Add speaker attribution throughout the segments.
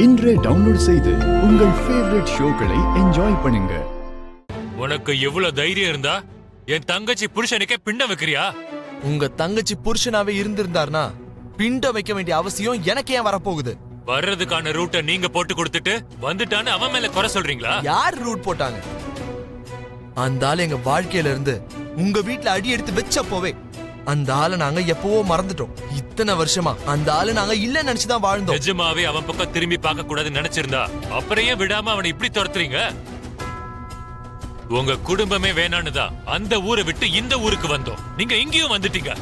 Speaker 1: இன்றே டவுன்லோட் செய்து உங்கள் ஃபேவரட் ஷோக்களை என்ஜாய் பண்ணுங்க.
Speaker 2: உனக்கு எவ்வளவு தைரியம் இருந்தா என் தங்கச்சி புருஷனுக்கே பிண்டம் வைக்கிறியா?
Speaker 3: உங்க தங்கச்சி புருஷனாவே இருந்திருந்தார்னா பிண்டம் வைக்க வேண்டிய அவசியம் எனக்கு ஏன் வரப்போகுது?
Speaker 2: வர்றதுக்கான ரூட்டை நீங்க போட்டு கொடுத்துட்டு வந்துட்டான்னு அவன் மேல குறை சொல்றீங்களா?
Speaker 3: யார் ரூட் போட்டாங்க? அந்த ஆள் எங்க வாழ்க்கையில இருந்து உங்க வீட்டுல அடி எடுத்து வச்சப்போவே அந்த ஆளை நாங்க எப்பவோ மறந்துட்டோம். இத்தனை வருஷமா அந்த ஆளு நாங்க இல்ல நினைச்சுதான் வாழ்ந்தோம்.
Speaker 2: நிஜமாவே அவன் பக்கம் திரும்பி பார்க்க கூடாதுன்னு நினைச்சிருந்தா அப்புறம் ஏன் விடாம அவனை இப்படி துரத்துறீங்க? உங்க குடும்பமே வேணான்னுதான் அந்த ஊரை விட்டு இந்த ஊருக்கு வந்தோம். நீங்க இங்கேயும் வந்துட்டீங்க.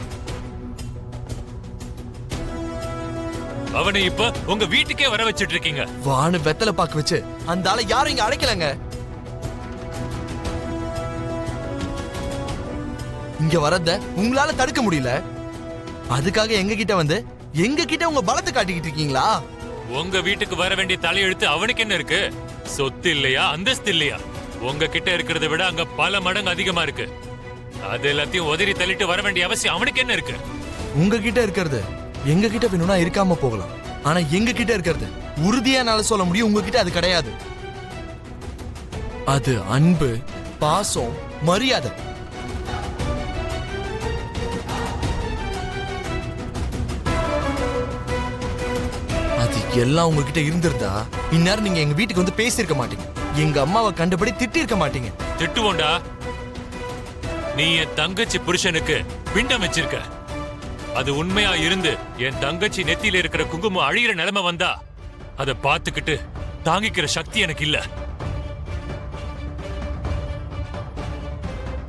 Speaker 2: அவனை இப்ப உங்க வீட்டுக்கே வர வச்சிட்டு இருக்கீங்க.
Speaker 3: வானு வெத்தலை பாக்க வச்சு அந்த ஆளை யாரும் இங்க அழைக்கலங்க. இங்க வரத உங்களால தடுக்க முடியல. அதுக்காக எங்க கிட்ட வந்து எங்க கிட்ட உங்க பலத்தை காட்டிக்கிட்டு இருக்கீங்களா?
Speaker 2: உங்க வீட்டுக்கு வர வேண்டிய தலையெழுத்து அவனுக்கு என்ன இருக்கு? சொத்து இல்லையா, அந்தஸ்து இல்லையா? உங்க கிட்ட இருக்கிறத விட அங்க பல மடங்கு அதிகமா இருக்கு. அது எல்லாத்தையும் உதறி தள்ளிட்டு வர வேண்டிய அவசியம் அவனுக்கு என்ன இருக்கு?
Speaker 3: உங்க கிட்ட இருக்கிறது எங்க கிட்ட வேணும்னா இருக்காம போகலாம். ஆனா எங்க கிட்ட இருக்கிறது உறுதியா என்னால சொல்ல முடியும், உங்ககிட்ட அது கிடையாது. அது அன்பு, பாசம், மரியாதை. அது எல்லாம் உங்ககிட்ட இருந்திருந்தா இந்நேரம் நீங்க எங்க வீட்டுக்கு வந்து பேசியிருக்க மாட்டீங்க. எங்க அம்மாவை கண்டபடி திட்டி இருக்க மாட்டீங்க.
Speaker 2: திட்டுவோண்டா. நீ என் தங்கச்சி புருஷனுக்கு பிண்டம் வச்சிருக்க. அது உண்மையா இருந்து என் தங்கச்சி நெத்தியில இருக்கிற குங்குமம் அழியிற நிலைமை வந்தா அதை பார்த்துக்கிட்டு தாங்கிக்கிற சக்தி எனக்கு இல்ல.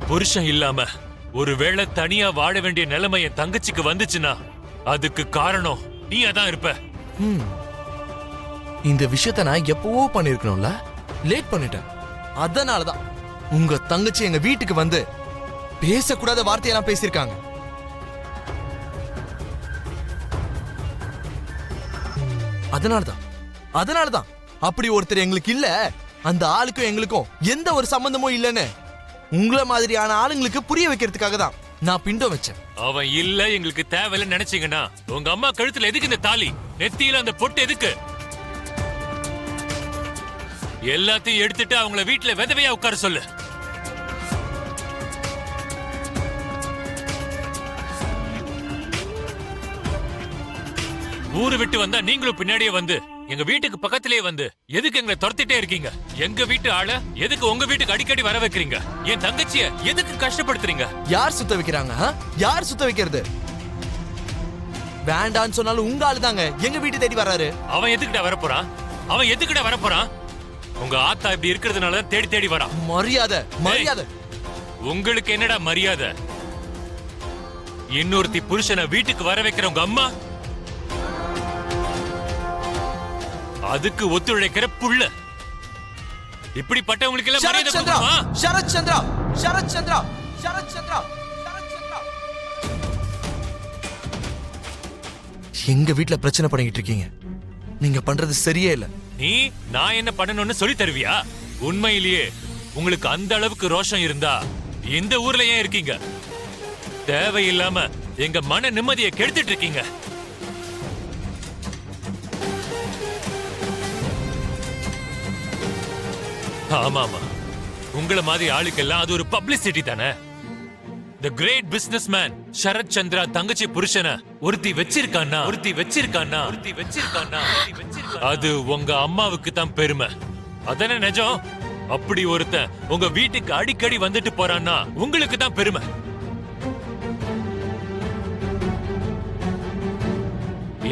Speaker 2: புருஷன் இல்லாம ஒருவேளை தனியா வாழ வேண்டிய நிலைமை என் தங்கச்சிக்கு வந்துச்சுன்னா அதுக்கு காரணம் நீயா தான் இருப்ப.
Speaker 3: இந்த விஷயத்த நான் எப்பவோ பண்ணிருக்கணும்ல, லேட் பண்ணிட்டேன். அதனாலதான் உங்க தங்கச்சி எங்க வீட்டுக்கு வந்து பேசக்கூடாத வார்த்தையெல்லாம் பேசியிருக்காங்க. அதனாலதான் அப்படி ஒருத்தர் எங்களுக்கு இல்ல, அந்த ஆளுக்கும் எங்களுக்கும் எந்த ஒரு சம்பந்தமும் இல்லைன்னு உங்கள மாதிரியான ஆளுங்களுக்கு புரிய வைக்கிறதுக்காக தான் நான் பிண்டம் வச்சேன்.
Speaker 2: அவன் இல்ல எங்களுக்கு தேவையில்லை நினைச்சீங்கன்னா உங்க அம்மா கழுத்துல எதுக்கு இந்த தாலி, நெத்தியில அந்த பொட்டு எதுக்கு? எல்லாத்தையும் எடுத்துட்டு அவங்கள வீட்டுல விதவையா உட்கார சொல்லு. ஊரு விட்டு வந்தா நீங்களும் பின்னாடியே வந்து எங்க வீட்டுக்கு பக்கத்திலேயே வந்து எதுக்கு எங்களை துரத்திட்டே இருக்கீங்க? எங்க வீட்டு ஆள எதுக்கு உங்க வீட்டுக்கு அடிக்கடி வர வைக்கிறீங்க? என் தங்கச்சிய எதுக்கு கஷ்டப்படுத்துறீங்க?
Speaker 3: யார் சுத்த வைக்கிறாங்க? யார் சுத்த வைக்கிறது? வேண்டான்னு சொன்னாலும் உங்க ஆளு தாங்க எங்க வீட்டு தேடி வர்றாரு.
Speaker 2: அவன் எதுக்கிட்ட வரப்போறான்? அவன் எதுக்கிட்ட வரப்போறான்? உங்க ஆத்தா இப்படி இருக்கிறதுனால தேடி தேடி வரான்.
Speaker 3: மரியாதை மரியாதை.
Speaker 2: உங்களுக்கு என்னடா மரியாதை? இன்னொருத்தி புருஷனை வீட்டுக்கு வர வைக்கிற உங்க அம்மா அதுக்கு ஒத்துழைக்கிற புள்ள. இப்படிப்பட்டவங்களுக்கு எல்லாம் மரியாதை கொடுக்கணுமா?
Speaker 3: சரத் சந்திரா, சரத் சந்திரா, சரத் சந்திரா, சரத் சந்திரா. எங்க வீட்ல பிரச்சனை பண்ணிட்டு இருக்கீங்க. நீங்க பண்றது சரியே இல்ல.
Speaker 2: நீ நான் என்ன பண்ணணும்னு சொல்லி தருவியா? உண்மையிலேயே உங்களுக்கு அந்த அளவுக்கு ரோஷம் இருந்தா இந்த ஊர்ல ஏன் இருக்கீங்க? தேவையில்லாம எங்க மன நிம்மதியை கெடுத்துட்டு இருக்கீங்க. ஆமாமா, உங்கள மாதிரி ஆளுக்கெல்லாம் அது ஒரு பப்ளிசிட்டி தானே. The great businessman Sarath Chandra தங்கச்சி புருஷனை ஒருத்தி வச்சிருக்கானா அது உங்க அம்மாவுக்கு தான் பெருமை. அதானே நிஜம்? அப்படி ஒருத்தன் உங்க வீட்டுக்கு அடிக்கடி வந்துட்டு போறான்னா உங்களுக்கு தான் பெருமை.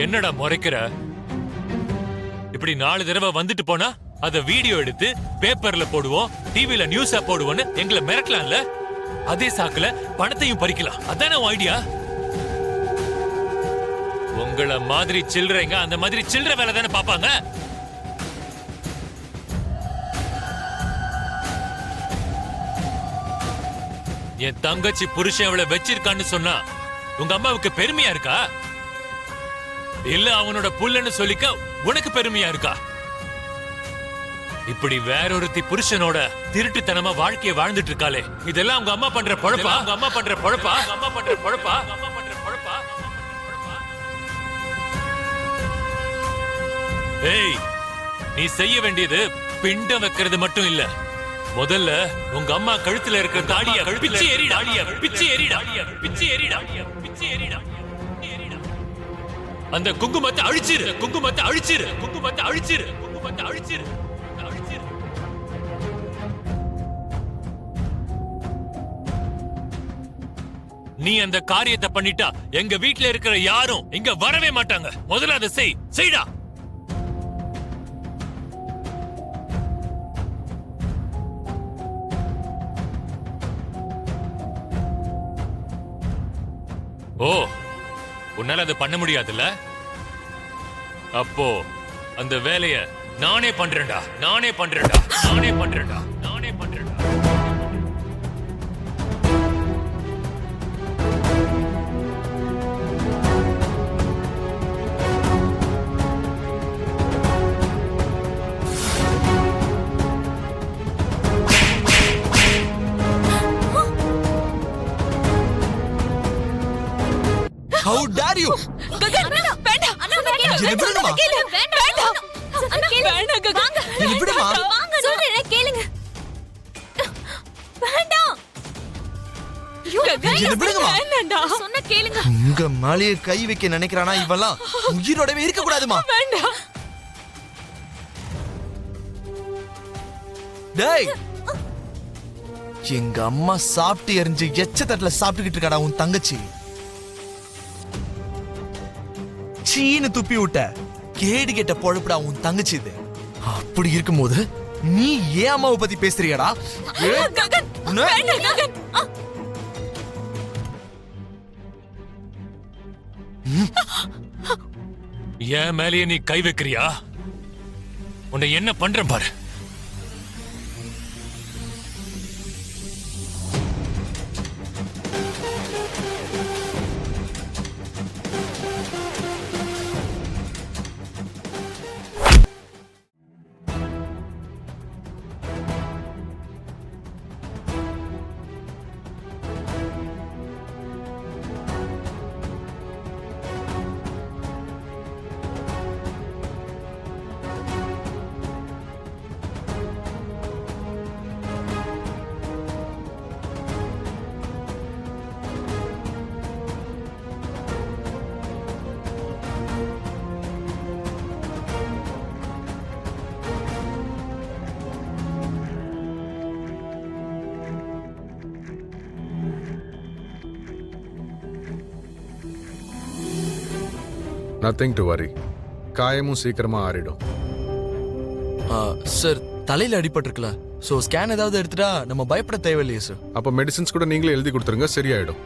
Speaker 2: என்னடா முறைக்கிற? இப்படி 4 தடவை வந்துட்டு போனா அத வீடியோ எடுத்து பேப்பர்ல போடுவோம், டிவில நியூஸா போடுவோம்னு எங்களை மிரட்டலாம்ல. அதே சாக்குல பணத்தையும் பறிக்கலாம். அதானே ஐடியா? உங்கள மாதிரி சில்லறைங்க அந்த மாதிரி சில்லறை வேலை தானே பாப்பாங்க. என் தங்கச்சி புருஷன் அவளை வச்சிருக்கான்னு சொன்னா உங்க அம்மாவுக்கு பெருமையா இருக்கா? இல்ல அவனோட புள்ளன்னு சொல்லிக்க உனக்கு பெருமையா இருக்கா? இப்படி வேறொருத்தி புருஷனோட திருட்டுத்தனமா வாழ்க்கைய வாழ்ந்துட்டு இருக்காளே, இதெல்லாம் உங்க அம்மா பண்ற பொழப்பா? உங்க அம்மா பண்ற பொழப்பா? அம்மா பண்ற பொழப்பா? அம்மா பண்ற பொழப்பா? ஏய், நீ செய்ய வேண்டியது பிண்டம் வைக்கிறது மட்டும் இல்ல, முதல்ல உங்க அம்மா கழுத்துல இருக்கிற தாடிய பிச்சு எறிடா, பிச்சு எறிடா, பிச்சு எறிடா, பிச்சு எறிடா. அந்த குங்குமத்தை அழிச்சிரு, குங்குமத்தை அழிச்சிரு, குங்குமத்தை அழிச்சிரு, குங்குமத்தை அழிச்சிரு, அழிச்சிரு. நீ அந்த காரியத்தை பண்ணிட்டா எங்க வீட்ல இருக்கிற யாரும் இங்க வரவே மாட்டாங்க. முதல்ல அதை செய்டா. ஓ, உன்னால அதை பண்ண முடியாதுல்ல? அப்போ அந்த வேலைய நானே பண்றேன்டா, நானே பண்றேன்டா, நானே பண்றேன்டா, நானே பண்றேன்டா.
Speaker 3: How dare you?
Speaker 4: ககன் வேண்டாம் வேண்டாம் அண்ணா வேண்டாம்
Speaker 3: என்னை விடுமா?
Speaker 4: வேண்டாம் வேண்டாம் அண்ணா கேளு வேண்டாம் ககன்
Speaker 3: என்னை விடுமா?
Speaker 4: வாங்க சொல்றேன் கேளுங்க வேண்டாம் ககன்
Speaker 3: என்னை விடுங்கம்மா.
Speaker 4: வேண்டாம்டா சொன்ன கேளுங்க
Speaker 3: உங்க மேலேயே கை வைக்க நினைக்கிறானா இவெல்லாம் உயிரோடவே இருக்க கூடாதுமா.
Speaker 4: வேண்டாம்
Speaker 3: டேய், எங்க அம்மா சாப்பிட்டு எரிஞ்சு எச்ச தட்டுல சாப்பிட்டுக்கிட்டு இருக்காடா உன் தங்கச்சி. சீனு துப்பி விட்ட கேடு கெட்ட பொழப்புடா உன் தங்கச்சி இது. அப்படி இருக்கும்போது நீ ஏன் அம்மாவை பத்தி பேசுறியடா?
Speaker 4: ககன்
Speaker 3: உன்னை-
Speaker 4: வேண்டாம் ககன்
Speaker 2: என் மேலேயே நீ கை வைக்கிறியா? உன்னை என்ன பண்றேன் பாரு.
Speaker 5: Nothing to worry. காயமும் சீக்கிரமா ஆறிடும்.
Speaker 3: சார் தலையில அடிபட்டிருக்குல, சோ ஸ்கேன் ஏதாவது எடுத்துட்டா நம்ம பயப்பட தேவையில்லையே சார்.
Speaker 5: அப்ப மெடிசின்ஸ் கூட நீங்களே எழுதி கொடுத்துருங்க, சரியாயிடும்.